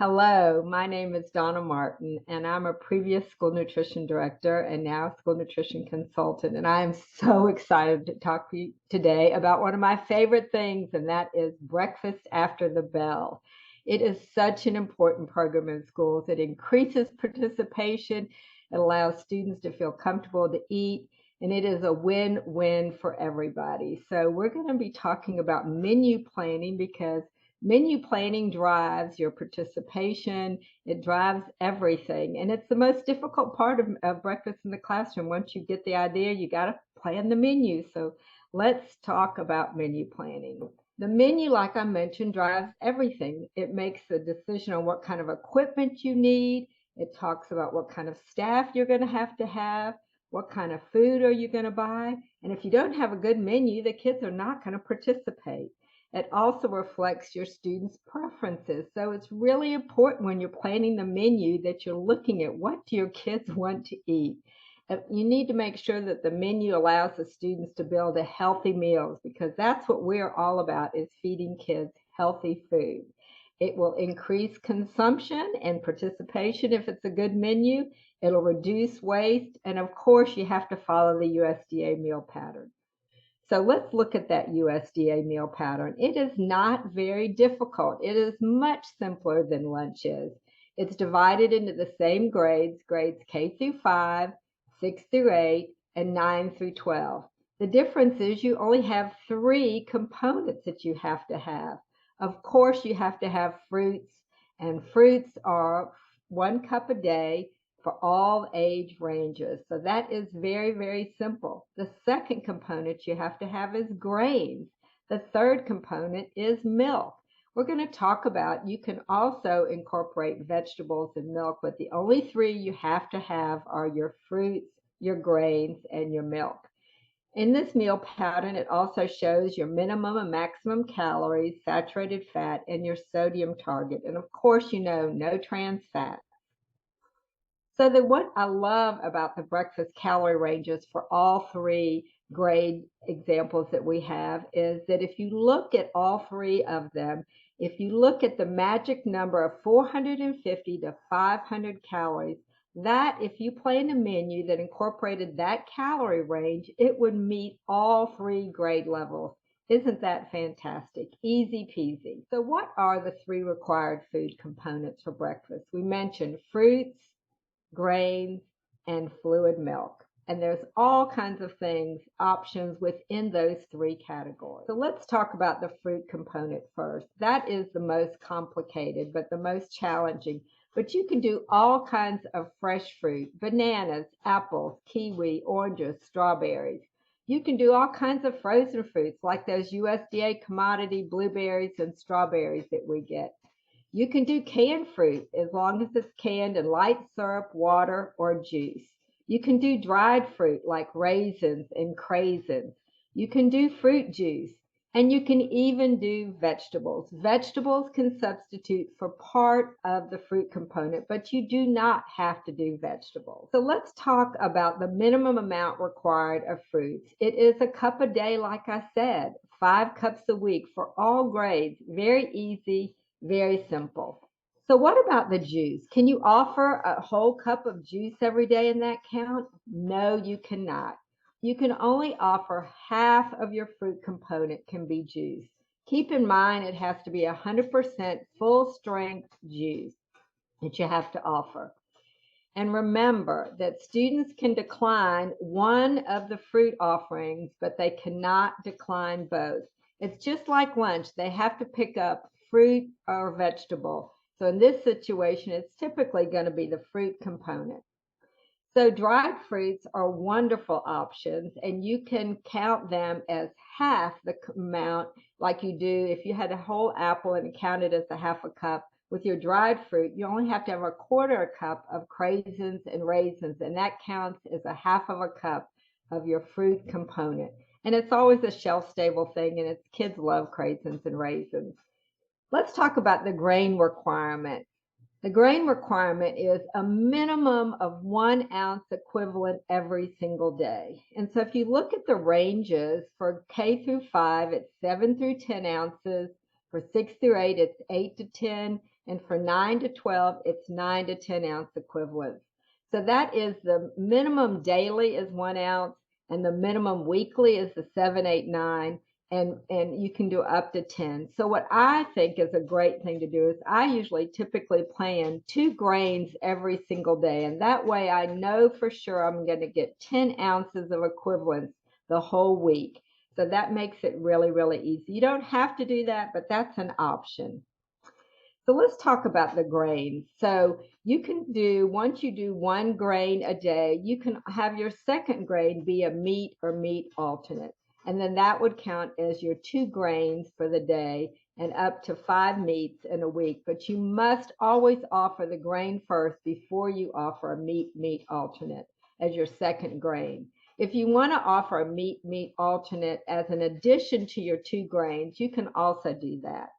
Hello, my name is Donna Martin, and I'm a previous school nutrition director and now school nutrition consultant. And I am so excited to talk to you today about one of my favorite things, and that is breakfast after the bell. It is such an important program in schools. It increases participation, it allows students to feel comfortable to eat, and it is a win-win for everybody. So we're going to be talking about menu planning because menu planning drives your participation. It drives everything. And it's the most difficult part of breakfast in the classroom. Once you get the idea, you got to plan the menu. So let's talk about menu planning. The menu, like I mentioned, drives everything. It makes a decision on what kind of equipment you need. It talks about what kind of staff you're going to have, what kind of food are you going to buy. And if you don't have a good menu, the kids are not going to participate. It also reflects your students' preferences. So it's really important when you're planning the menu that you're looking at what do your kids want to eat. You need to make sure that the menu allows the students to build a healthy meals because that's what we're all about is feeding kids healthy food. It will increase consumption and participation if it's a good menu. It'll reduce waste. And of course, you have to follow the USDA meal pattern. So let's look at that USDA meal pattern. It is not very difficult. It is much simpler than lunch is. It's divided into the same grades K through 5, 6 through 8, and 9 through 12. The difference is you only have 3 components that you have to have. Of course, you have to have fruits, and fruits are 1 cup a day for all age ranges. So that is very, very simple. The second component you have to have is grains. The third component is milk. We're going to talk about you can also incorporate vegetables and milk, but the only 3 you have to have are your fruits, your grains, and your milk. In this meal pattern, it also shows your minimum and maximum calories, saturated fat, and your sodium target. And of course, no trans fat. So what I love about the breakfast calorie ranges for all 3 grade examples that we have is that if you look at all 3 of them, if you look at the magic number of 450 to 500 calories, that if you planned a menu that incorporated that calorie range, it would meet all 3 grade levels. Isn't that fantastic? Easy peasy. So what are the 3 required food components for breakfast? We mentioned fruits, grains, and fluid milk. And there's all kinds of options within those 3 categories. So let's talk about the fruit component first. That is the most complicated, but the most challenging. But you can do all kinds of fresh fruit, bananas, apples, kiwi, oranges, strawberries. You can do all kinds of frozen fruits like those USDA commodity blueberries and strawberries that we get. You can do canned fruit as long as it's canned in light syrup, water, or juice. You can do dried fruit like raisins and craisins. You can do fruit juice, and you can even do vegetables. Vegetables can substitute for part of the fruit component, but you do not have to do vegetables. So let's talk about the minimum amount required of fruits. It is a cup a day, like I said, 5 cups a week for all grades. Very easy. Very simple. So what about the juice? Can you offer a whole cup of juice every day in that count? No, you cannot. You can only offer half of your fruit component can be juice. Keep in mind it has to be 100% full strength juice that you have to offer. And remember that students can decline one of the fruit offerings, but they cannot decline both. It's just like lunch. They have to pick up fruit or vegetable. So in this situation, it's typically going to be the fruit component. So dried fruits are wonderful options, and you can count them as half the amount like you do if you had a whole apple and counted as a half a cup. With your dried fruit, you only have to have a quarter cup of craisins and raisins, and that counts as a half of a cup of your fruit component. And it's always a shelf-stable thing, and kids love craisins and raisins. Let's talk about the grain requirement. The grain requirement is a minimum of 1 ounce equivalent every single day. And so if you look at the ranges for K through 5, it's 7 through 10 ounces. For 6 through 8, it's 8 to 10. And for 9 to 12, it's 9 to 10 ounce equivalents. So that is the minimum daily is 1 ounce, and the minimum weekly is the 7, 8, 9, and you can do up to 10. So what I think is a great thing to do is I usually typically plan 2 grains every single day, and that way I know for sure I'm going to get 10 ounces of equivalents the whole week. So that makes it really, really easy. You don't have to do that, but that's an option. So let's talk about the grains. So you can do, once you do 1 grain a day, you can have your second grain be a meat or meat alternate. And then that would count as your 2 grains for the day and up to 5 meats in a week. But you must always offer the grain first before you offer a meat alternate as your second grain. If you want to offer a meat alternate as an addition to your 2 grains, you can also do that.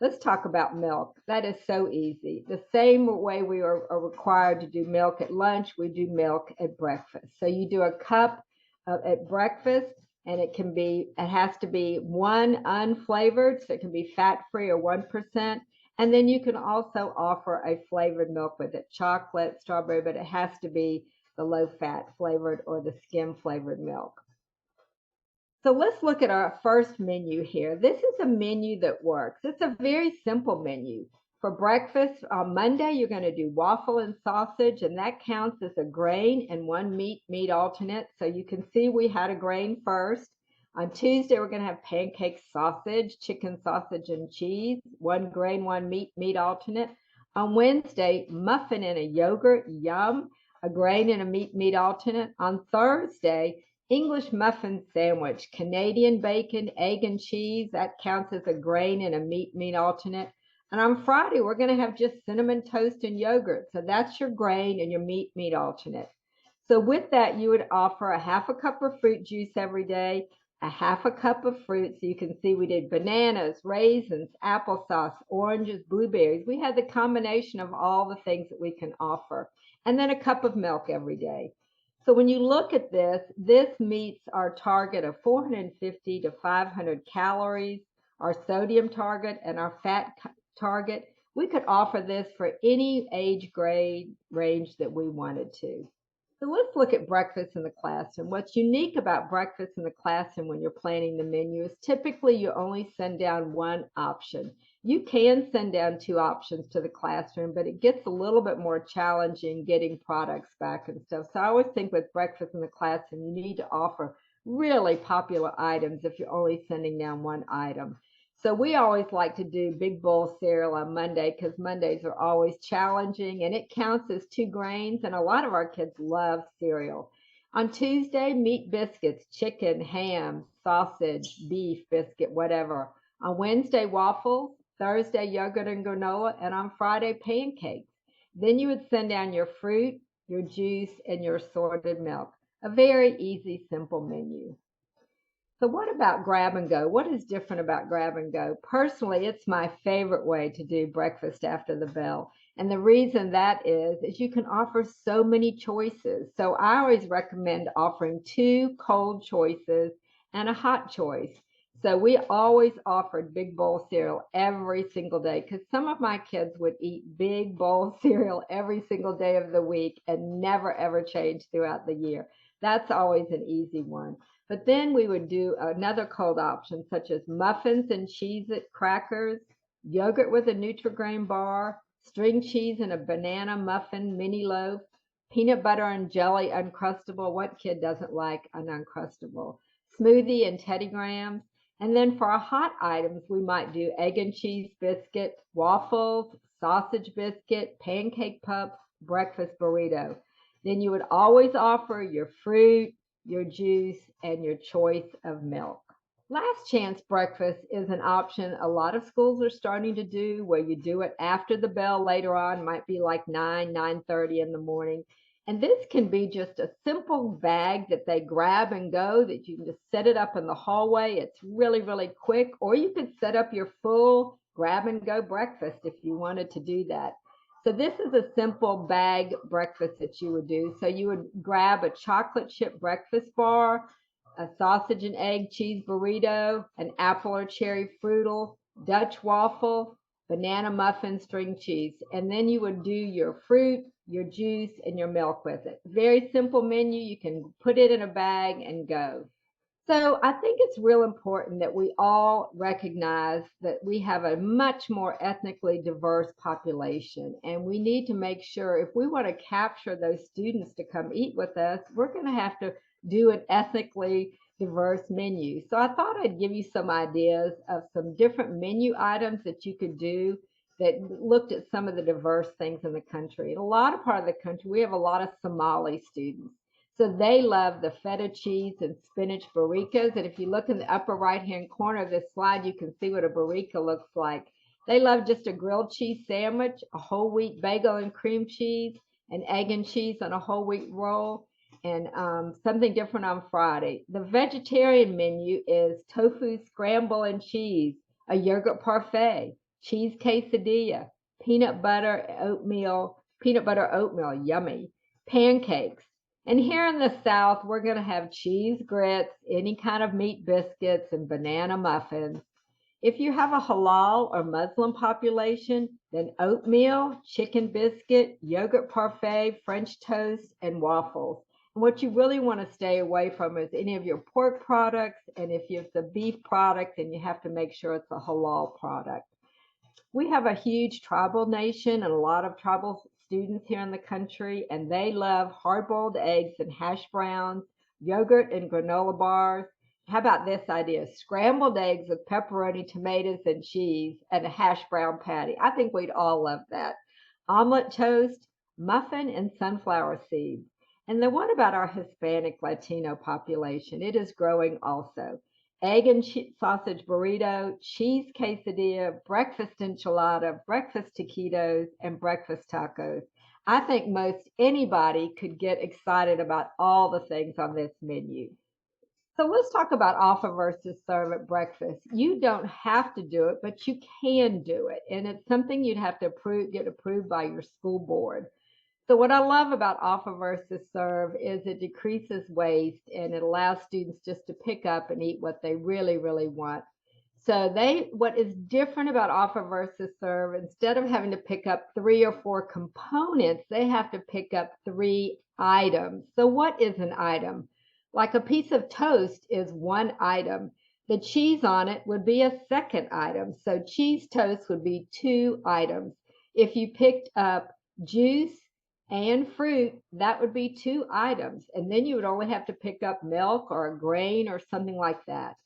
Let's talk about milk. That is so easy. The same way we are required to do milk at lunch, we do milk at breakfast. So you do a cup at breakfast, and it has to be one unflavored, so it can be fat-free or 1%. And then you can also offer a flavored milk with it, chocolate, strawberry, but it has to be the low-fat flavored or the skim flavored milk. So let's look at our first menu here. This is a menu that works. It's a very simple menu. For breakfast on Monday, you're going to do waffle and sausage, and that counts as a grain and 1 meat alternate. So you can see we had a grain first. On Tuesday, we're going to have pancake sausage, chicken sausage and cheese, 1 grain, 1 meat alternate. On Wednesday, muffin and a yogurt, yum, a grain and a meat alternate. On Thursday, English muffin sandwich, Canadian bacon, egg and cheese, that counts as a grain and a meat alternate. And on Friday, we're going to have just cinnamon toast and yogurt. So that's your grain and your meat alternate. So with that, you would offer a half a cup of fruit juice every day, a half a cup of fruit. So you can see we did bananas, raisins, applesauce, oranges, blueberries. We had the combination of all the things that we can offer. And then a cup of milk every day. So when you look at this meets our target of 450 to 500 calories, our sodium target, and our fat target. We could offer this for any age grade range that we wanted to. So let's look at breakfast in the classroom. What's unique about breakfast in the classroom when you're planning the menu is typically you only send down one option. You can send down 2 options to the classroom, but it gets a little bit more challenging getting products back and stuff. So I always think with breakfast in the classroom, you need to offer really popular items if you're only sending down one item. So we always like to do big bowl cereal on Monday because Mondays are always challenging, and it counts as 2 grains, and a lot of our kids love cereal. On Tuesday, meat biscuits, chicken, ham, sausage, beef biscuit, whatever. On Wednesday, waffles. Thursday, yogurt and granola, and on Friday, pancakes. Then you would send down your fruit, your juice, and your assorted milk. A very easy, simple menu. So what about grab and go? What is different about grab and go? Personally, it's my favorite way to do breakfast after the bell. And the reason that is you can offer so many choices. So I always recommend offering 2 cold choices and a hot choice. So we always offered big bowl cereal every single day because some of my kids would eat big bowl cereal every single day of the week and never ever change throughout the year. That's always an easy one. But then we would do another cold option, such as muffins and Cheez-It crackers, yogurt with a Nutri-Grain bar, string cheese and a banana muffin mini loaf, peanut butter and jelly Uncrustable. What kid doesn't like an Uncrustable? Smoothie and Teddy Grahams. And then for our hot items, we might do egg and cheese biscuit, waffles, sausage biscuit, pancake pup, breakfast burrito. Then you would always offer your fruit, your juice, and your choice of milk. Last chance breakfast is an option a lot of schools are starting to do where you do it after the bell later on, might be like 9:30 in the morning. And this can be just a simple bag that they grab and go that you can just set it up in the hallway. It's really, really quick. Or you could set up your full grab and go breakfast if you wanted to do that. So this is a simple bag breakfast that you would do. So you would grab a chocolate chip breakfast bar, a sausage and egg cheese burrito, an apple or cherry fruital, Dutch waffle, banana muffin, string cheese, and then you would do your fruit, your juice, and your milk with it. Very simple menu. You can put it in a bag and go. So I think it's real important that we all recognize that we have a much more ethnically diverse population, and we need to make sure if we want to capture those students to come eat with us, we're going to have to do an ethnically diverse menu. So I thought I'd give you some ideas of some different menu items that you could do that looked at some of the diverse things in the country. In a lot of part of the country, we have a lot of Somali students. So they love the feta cheese and spinach barikas. And if you look in the upper right-hand corner of this slide, you can see what a barika looks like. They love just a grilled cheese sandwich, a whole wheat bagel and cream cheese, an egg and cheese on a whole wheat roll, and something different on Friday. The vegetarian menu is tofu scramble and cheese, a yogurt parfait, cheese quesadilla, peanut butter oatmeal, yummy, pancakes. And here in the South, we're going to have cheese grits, any kind of meat biscuits, and banana muffins. If you have a halal or Muslim population, then oatmeal, chicken biscuit, yogurt parfait, French toast, and waffles. And what you really want to stay away from is any of your pork products. And if it's a beef product, then you have to make sure it's a halal product. We have a huge tribal nation and a lot of tribal students here in the country, and they love hard-boiled eggs and hash browns, yogurt and granola bars. How about this idea? Scrambled eggs with pepperoni, tomatoes, and cheese, and a hash brown patty. I think we'd all love that. Omelet toast, muffin, and sunflower seeds. And then what about our Hispanic Latino population? It is growing also. Egg and sausage burrito, cheese quesadilla, breakfast enchilada, breakfast taquitos, and breakfast tacos. I think most anybody could get excited about all the things on this menu. So let's talk about offer versus serve at breakfast. You don't have to do it, but you can do it. And it's something you'd have to get approved by your school board. So what I love about offer versus serve is it decreases waste and it allows students just to pick up and eat what they really, really want. So what is different about offer versus serve, instead of having to pick up 3 or 4 components, they have to pick up 3 items. So what is an item? Like a piece of toast is one item. The cheese on it would be a second item. So cheese toast would be 2 items. If you picked up juice and fruit, that would be 2 items. And then you would only have to pick up milk or a grain or something like that.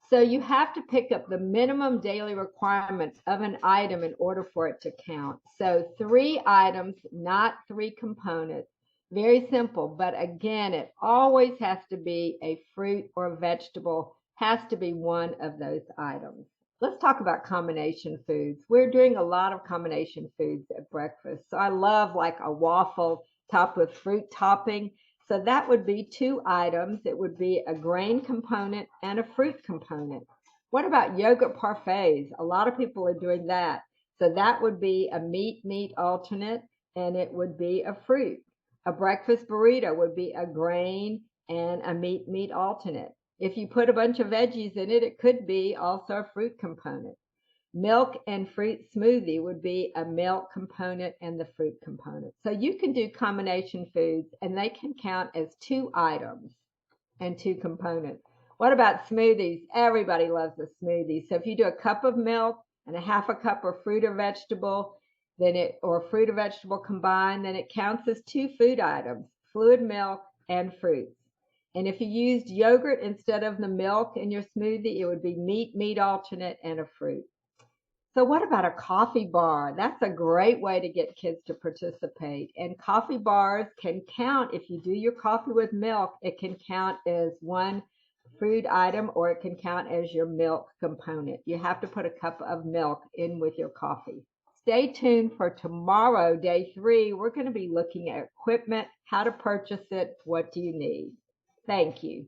So you have to pick up the minimum daily requirement of an item in order for it to count. So 3 items, not 3 components. Very simple, but again, it always has to be a fruit or a vegetable, has to be one of those items. Let's talk about combination foods. We're doing a lot of combination foods at breakfast. So I love like a waffle topped with fruit topping. So that would be 2 items. It would be a grain component and a fruit component. What about yogurt parfaits? A lot of people are doing that. So that would be a meat alternate and it would be a fruit. A breakfast burrito would be a grain and a meat alternate. If you put a bunch of veggies in it, it could be also a fruit component. Milk and fruit smoothie would be a milk component and the fruit component. So you can do combination foods and they can count as 2 items and 2 components. What about smoothies? Everybody loves a smoothie. So if you do a cup of milk and a half a cup of fruit or vegetable, or fruit or vegetable combined, then it counts as 2 food items, fluid milk and fruits. And if you used yogurt instead of the milk in your smoothie, it would be meat alternate, and a fruit. So what about a coffee bar? That's a great way to get kids to participate. And coffee bars can count, if you do your coffee with milk, it can count as 1 food item or it can count as your milk component. You have to put a cup of milk in with your coffee. Stay tuned for tomorrow, day 3. We're going to be looking at equipment, how to purchase it, what do you need. Thank you.